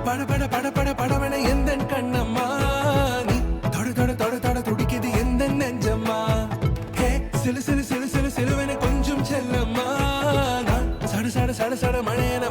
பட பட பட பட படவன எந்த கண்ணம்மா நீ தொட தொட தொட தொட துடிக்குது எந்த நெஞ்சம்மா ஹே சிலு சிலு சிலு சிலு சிலுவன கொஞ்சம் செல்லம்மா நான் சட சட சட சட மழையன